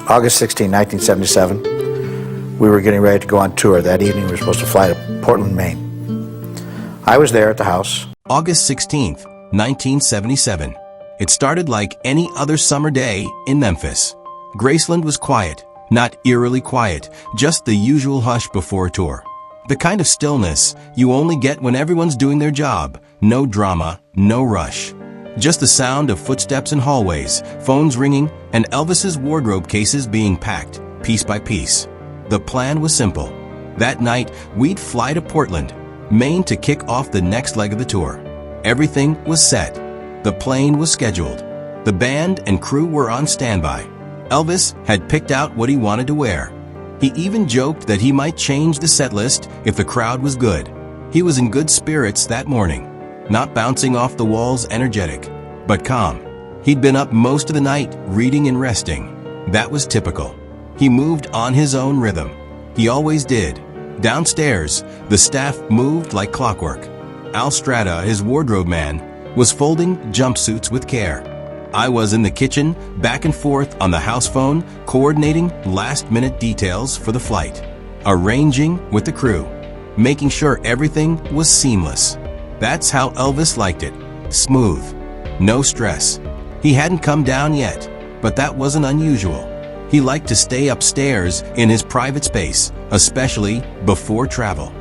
August 16, 1977. We were getting ready to go on tour. That evening we were supposed to fly to Portland, Maine. I was there at the house. August 16th, 1977. It started like any other summer day in Memphis. Graceland was quiet, not eerily quiet, just the usual hush before a tour. The kind of stillness you only get when everyone's doing their job. No drama, no rush. Just the sound of footsteps in hallways, phones ringing, and Elvis's wardrobe cases being packed, piece by piece. The plan was simple. That night, we'd fly to Portland, Maine to kick off the next leg of the tour. Everything was set. The plane was scheduled. The band and crew were on standby. Elvis had picked out what he wanted to wear. He even joked that he might change the set list if the crowd was good. He was in good spirits that morning. Not bouncing off the walls energetic, but calm. He'd been up most of the night reading and resting. That was typical. He moved on his own rhythm. He always did. Downstairs, the staff moved like clockwork. Al Strata, his wardrobe man, was folding jumpsuits with care. I was in the kitchen, back and forth on the house phone, coordinating last-minute details for the flight, arranging with the crew, making sure everything was seamless. That's how Elvis liked it. Smooth. No stress. He hadn't come down yet, but that wasn't unusual. He liked to stay upstairs in his private space, especially before travel.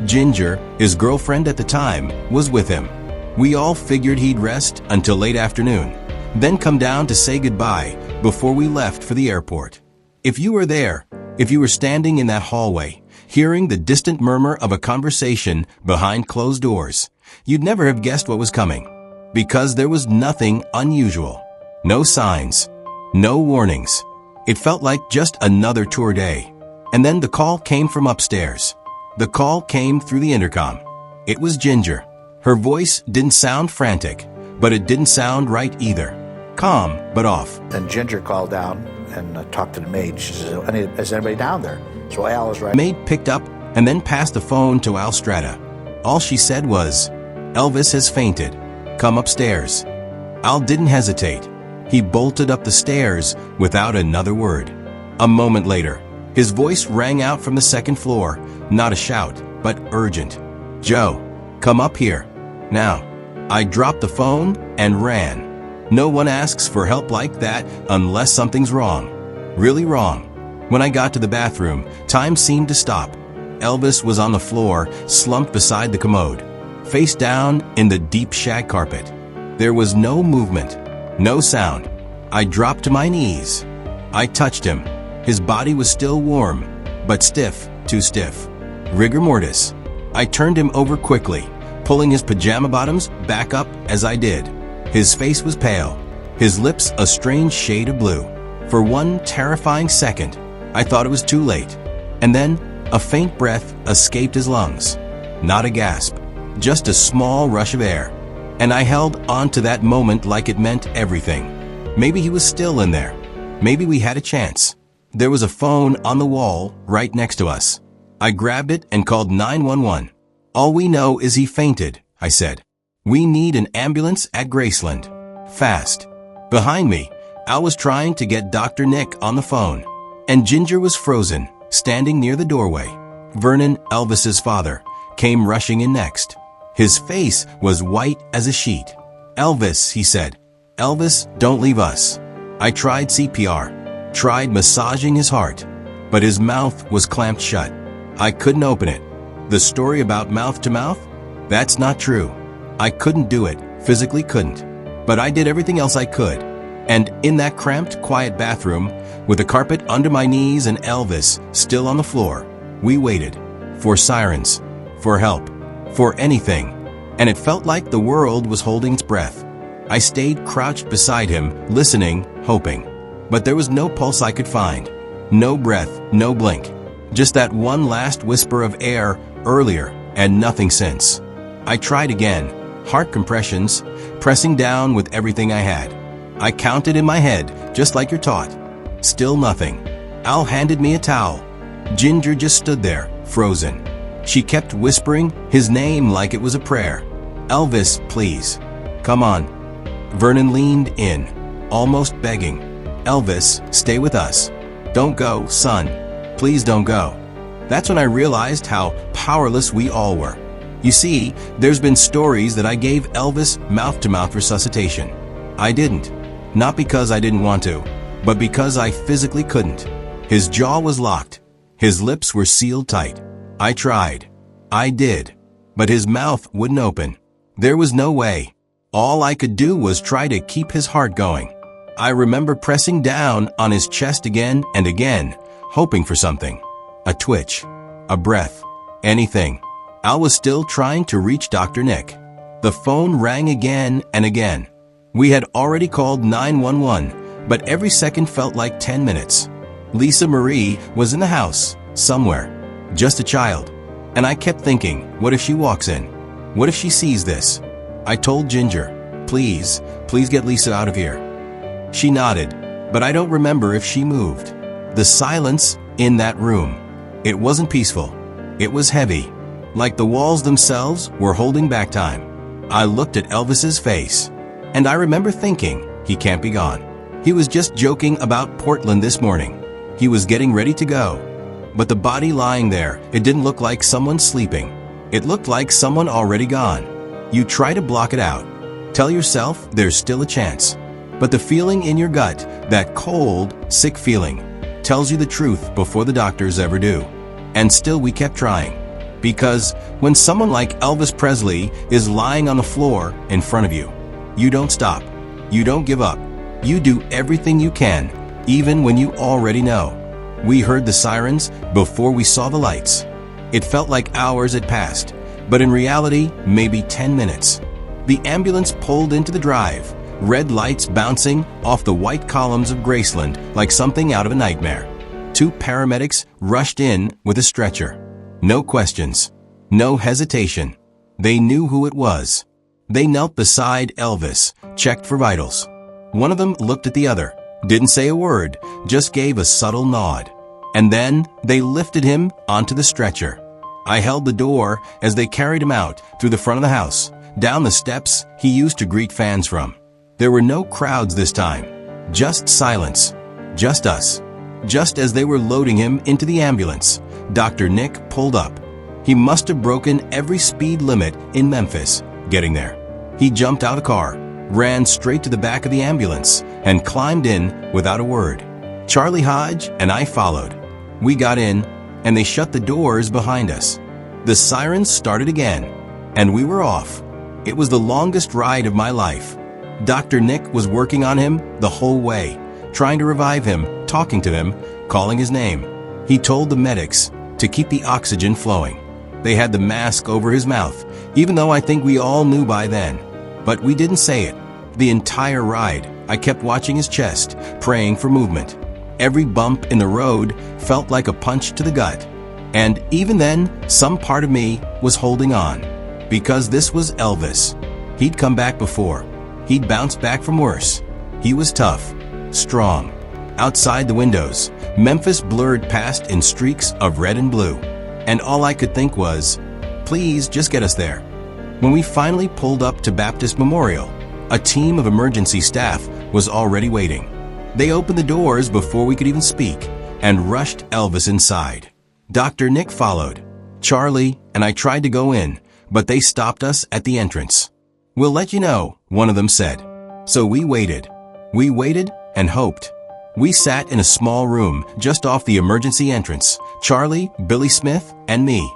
Ginger, his girlfriend at the time, was with him. We all figured he'd rest until late afternoon, then come down to say goodbye before we left for the airport. If you were there, if you were standing in that hallway, hearing the distant murmur of a conversation behind closed doors, you'd never have guessed what was coming, because there was nothing unusual. No signs, no warnings. It felt like just another tour day. And then the call came from upstairs. The call came through the intercom. It was Ginger. Her voice didn't sound frantic, but it didn't sound right either. Calm, but off. Then Ginger called down and talked to the maid. She says, is anybody down there? So Al was right. The maid picked up and then passed the phone to Al Strata. All she said was, "Elvis has fainted. Come upstairs." Al didn't hesitate. He bolted up the stairs without another word. A moment later, his voice rang out from the second floor, not a shout, but urgent. "Joe, come up here. Now." I dropped the phone and ran. No one asks for help like that unless something's wrong. Really wrong. When I got to the bathroom, time seemed to stop. Elvis was on the floor, slumped beside the commode, face down in the deep shag carpet. There was no movement, no sound. I dropped to my knees. I touched him. His body was still warm, but stiff, too stiff. Rigor mortis. I turned him over quickly, pulling his pajama bottoms back up as I did. His face was pale, his lips a strange shade of blue. For one terrifying second, I thought it was too late. And then, a faint breath escaped his lungs. Not a gasp, just a small rush of air. And I held on to that moment like it meant everything. Maybe he was still in there. Maybe we had a chance. There was a phone on the wall right next to us. I grabbed it and called 911. "All we know is he fainted," I said. "We need an ambulance at Graceland. Fast." Behind me, Al was trying to get Dr. Nick on the phone. And Ginger was frozen, standing near the doorway. Vernon, Elvis's father, came rushing in next. His face was white as a sheet. "Elvis," he said. "Elvis, don't leave us." I tried CPR, tried massaging his heart, but his mouth was clamped shut. I couldn't open it. The story about mouth to mouth? That's not true. I couldn't do it, physically couldn't. But I did everything else I could. And in that cramped, quiet bathroom, with the carpet under my knees and Elvis still on the floor, we waited. For sirens. For help. For anything. And it felt like the world was holding its breath. I stayed crouched beside him, listening, hoping. But there was no pulse I could find. No breath, no blink. Just that one last whisper of air earlier, and nothing since. I tried again. Heart compressions, pressing down with everything I had. I counted in my head, just like you're taught. Still nothing. Al handed me a towel. Ginger just stood there, frozen. She kept whispering his name like it was a prayer. "Elvis, please. Come on." Vernon leaned in, almost begging. "Elvis, stay with us. "Don't go, son. Please don't go." That's when I realized how powerless we all were. You see, there's been stories that I gave Elvis mouth-to-mouth resuscitation. I didn't. Not because I didn't want to, but because I physically couldn't. His jaw was locked. His lips were sealed tight. I tried. I did. But his mouth wouldn't open. There was no way. All I could do was try to keep his heart going. I remember pressing down on his chest again and again, hoping for something. A twitch. A breath. Anything. Al was still trying to reach Dr. Nick. The phone rang again and again. We had already called 911, but every second felt like 10 minutes. Lisa Marie was in the house, somewhere. Just a child. And I kept thinking, what if she walks in? What if she sees this? I told Ginger, please get Lisa out of here. She nodded, but I don't remember if she moved. The silence in that room. It wasn't peaceful. It was heavy. Like the walls themselves were holding back time. I looked at Elvis's face, and I remember thinking, he can't be gone. He was just joking about Portland this morning. He was getting ready to go. But the body lying there, it didn't look like someone sleeping. It looked like someone already gone. You try to block it out. Tell yourself there's still a chance. But the feeling in your gut, that cold, sick feeling, tells you the truth before the doctors ever do. And still we kept trying. Because when someone like Elvis Presley is lying on the floor in front of you, you don't stop. You don't give up. You do everything you can, even when you already know. We heard the sirens before we saw the lights. It felt like hours had passed, but in reality, maybe 10 minutes. The ambulance pulled into the drive, red lights bouncing off the white columns of Graceland like something out of a nightmare. 2 paramedics rushed in with a stretcher. No questions. No hesitation. They knew who it was. They knelt beside Elvis, checked for vitals. One of them looked at the other, didn't say a word, just gave a subtle nod. And then they lifted him onto the stretcher. I held the door as they carried him out through the front of the house, down the steps he used to greet fans from. There were no crowds this time, just silence, just us. Just as they were loading him into the ambulance, Dr. Nick pulled up. He must have broken every speed limit in Memphis getting there. He jumped out of the car, ran straight to the back of the ambulance, and climbed in without a word. Charlie Hodge and I followed. We got in, and they shut the doors behind us. The sirens started again, and we were off. It was the longest ride of my life. Dr. Nick was working on him the whole way, trying to revive him, talking to him, calling his name. He told the medics to keep the oxygen flowing. They had the mask over his mouth, even though I think we all knew by then. But we didn't say it. The entire ride, I kept watching his chest, praying for movement. Every bump in the road felt like a punch to the gut. And even then, some part of me was holding on. Because this was Elvis. He'd come back before. He'd bounced back from worse. He was tough, strong. Outside the windows, Memphis blurred past in streaks of red and blue. And all I could think was, please just get us there. When we finally pulled up to Baptist Memorial, a team of emergency staff was already waiting. They opened the doors before we could even speak and rushed Elvis inside. Dr. Nick followed. Charlie and I tried to go in, but they stopped us at the entrance. "We'll let you know," one of them said. So we waited. We waited and hoped. We sat in a small room just off the emergency entrance, Charlie, Billy Smith, and me.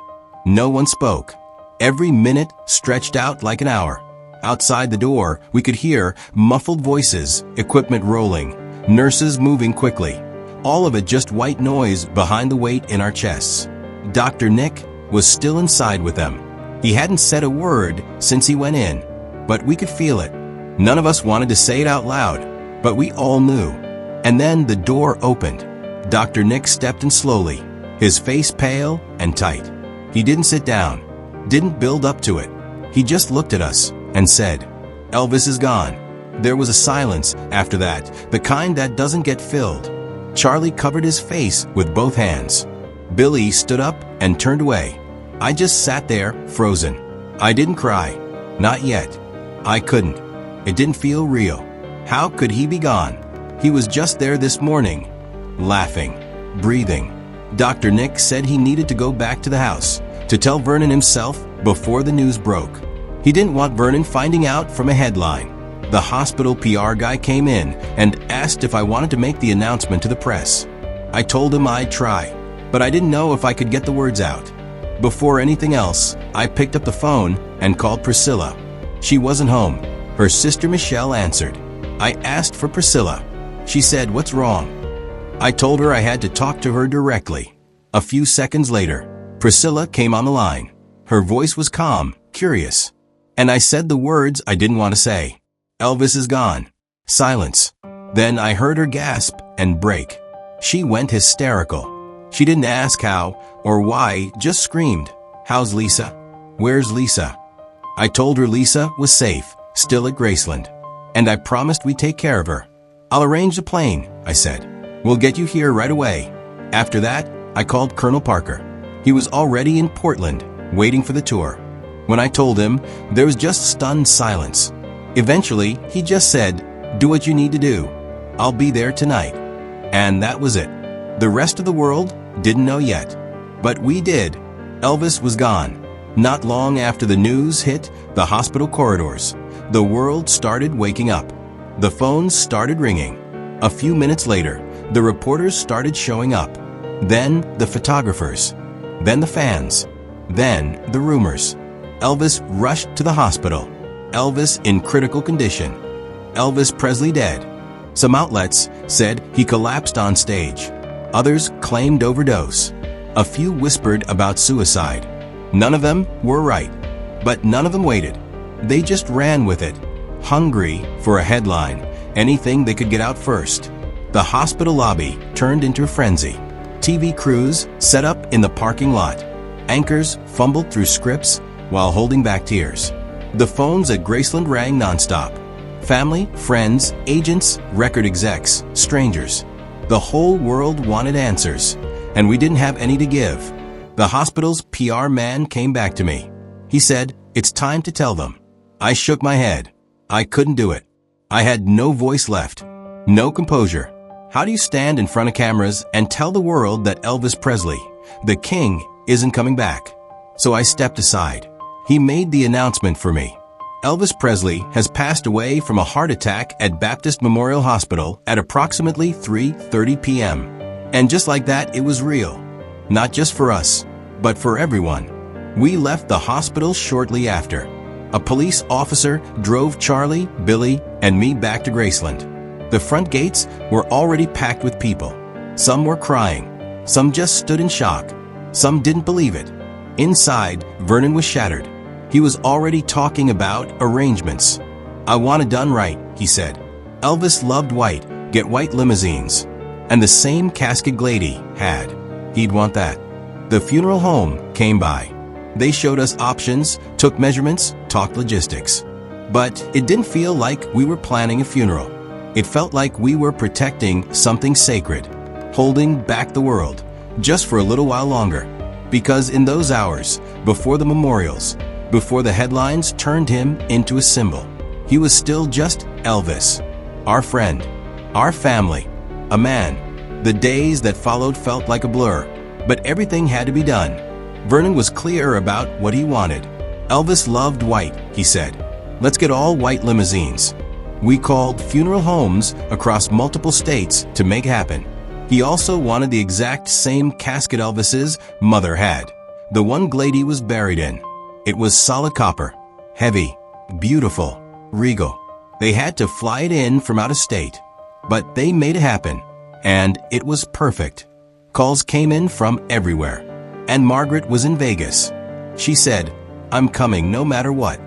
No one spoke. Every minute stretched out like an hour. Outside the door, we could hear muffled voices, equipment rolling, nurses moving quickly. All of it just white noise behind the weight in our chests. Dr. Nick was still inside with them. He hadn't said a word since he went in, but we could feel it. None of us wanted to say it out loud, but we all knew. And then the door opened. Dr. Nick stepped in slowly, his face pale and tight. He didn't sit down, didn't build up to it. He just looked at us and said, "Elvis is gone." There was a silence after that, the kind that doesn't get filled. Charlie covered his face with both hands. Billy stood up and turned away. I just sat there, frozen. I didn't cry. Not yet. I couldn't. It didn't feel real. How could he be gone? He was just there this morning, laughing, breathing. Dr. Nick said he needed to go back to the house to tell Vernon himself before the news broke. He didn't want Vernon finding out from a headline. The hospital PR guy came in and asked if I wanted to make the announcement to the press. I told him I'd try, but I didn't know if I could get the words out. Before anything else, I picked up the phone and called Priscilla. She wasn't home. Her sister Michelle answered. I asked for Priscilla. She said, "What's wrong?" I told her I had to talk to her directly. A few seconds later, Priscilla came on the line. Her voice was calm, curious. And I said the words I didn't want to say. "Elvis is gone." Silence. Then I heard her gasp and break. She went hysterical. She didn't ask how or why, just screamed, "How's Lisa? Where's Lisa?" I told her Lisa was safe, still at Graceland. And I promised we'd take care of her. "I'll arrange a plane," I said. "We'll get you here right away." After that, I called Colonel Parker. He was already in Portland, waiting for the tour. When I told him, there was just stunned silence. Eventually, he just said, "Do what you need to do. I'll be there tonight." And that was it. The rest of the world didn't know yet. But we did. Elvis was gone. Not long after the news hit the hospital corridors, the world started waking up. The phones started ringing. A few minutes later, the reporters started showing up. Then the photographers. Then the fans. Then the rumors. Elvis rushed to the hospital. Elvis in critical condition. Elvis Presley dead. Some outlets said he collapsed on stage. Others claimed overdose. A few whispered about suicide. None of them were right, but none of them waited. They just ran with it, hungry for a headline, anything they could get out first. The hospital lobby turned into a frenzy. TV crews set up in the parking lot. Anchors fumbled through scripts while holding back tears. The phones at Graceland rang nonstop. Family, friends, agents, record execs, strangers. The whole world wanted answers, and we didn't have any to give. The hospital's PR man came back to me. He said, "It's time to tell them." I shook my head. I couldn't do it. I had no voice left, no composure. How do you stand in front of cameras and tell the world that Elvis Presley, the king, isn't coming back? So I stepped aside. He made the announcement for me. Elvis Presley has passed away from a heart attack at Baptist Memorial Hospital at approximately 3:30 p.m. And just like that, it was real. Not just for us, but for everyone. We left the hospital shortly after. A police officer drove Charlie, Billy, and me back to Graceland. The front gates were already packed with people. Some were crying. Some just stood in shock. Some didn't believe it. Inside, Vernon was shattered. He was already talking about arrangements. "I want it done right," he said. Elvis loved white, get white limousines. And the same casket Glady had. He'd want that. The funeral home came by. They showed us options, took measurements, talked logistics. But it didn't feel like we were planning a funeral. It felt like we were protecting something sacred, holding back the world, just for a little while longer. Because in those hours, before the memorials, before the headlines turned him into a symbol, he was still just Elvis, our friend, our family, a man. The days that followed felt like a blur, but everything had to be done. Vernon was clear about what he wanted. Elvis loved white, he said. "Let's get all white limousines." We called funeral homes across multiple states to make it happen. He also wanted the exact same casket Elvis's mother had, the one Glady was buried in. It was solid copper, heavy, beautiful, regal. They had to fly it in from out of state, but they made it happen, and it was perfect. Calls came in from everywhere, and Margaret was in Vegas. She said, "I'm coming no matter what."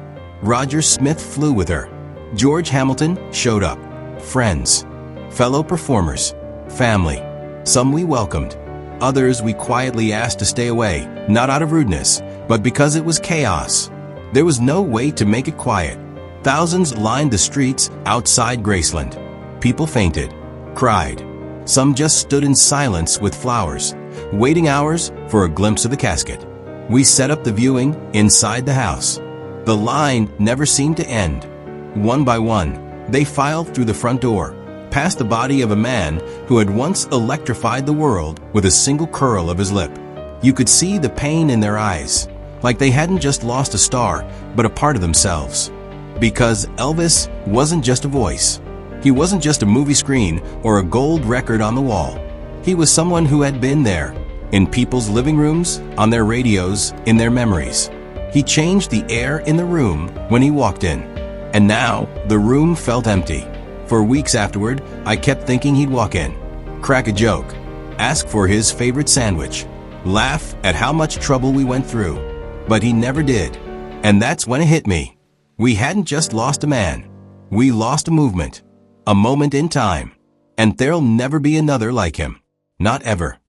Roger Smith flew with her. George Hamilton showed up. Friends, fellow performers, family. Some we welcomed. Others we quietly asked to stay away, not out of rudeness, but because it was chaos. There was no way to make it quiet. Thousands lined the streets outside Graceland. People fainted, cried. Some just stood in silence with flowers, waiting hours for a glimpse of the casket. We set up the viewing inside the house. The line never seemed to end. One by one, they filed through the front door, past the body of a man who had once electrified the world with a single curl of his lip. You could see the pain in their eyes, like they hadn't just lost a star, but a part of themselves. Because Elvis wasn't just a voice. He wasn't just a movie screen or a gold record on the wall. He was someone who had been there, in people's living rooms, on their radios, in their memories. He changed the air in the room when he walked in. And now, the room felt empty. For weeks afterward, I kept thinking he'd walk in, crack a joke, ask for his favorite sandwich, laugh at how much trouble we went through. But he never did. And that's when it hit me. We hadn't just lost a man. We lost a movement, a moment in time. And there'll never be another like him. Not ever.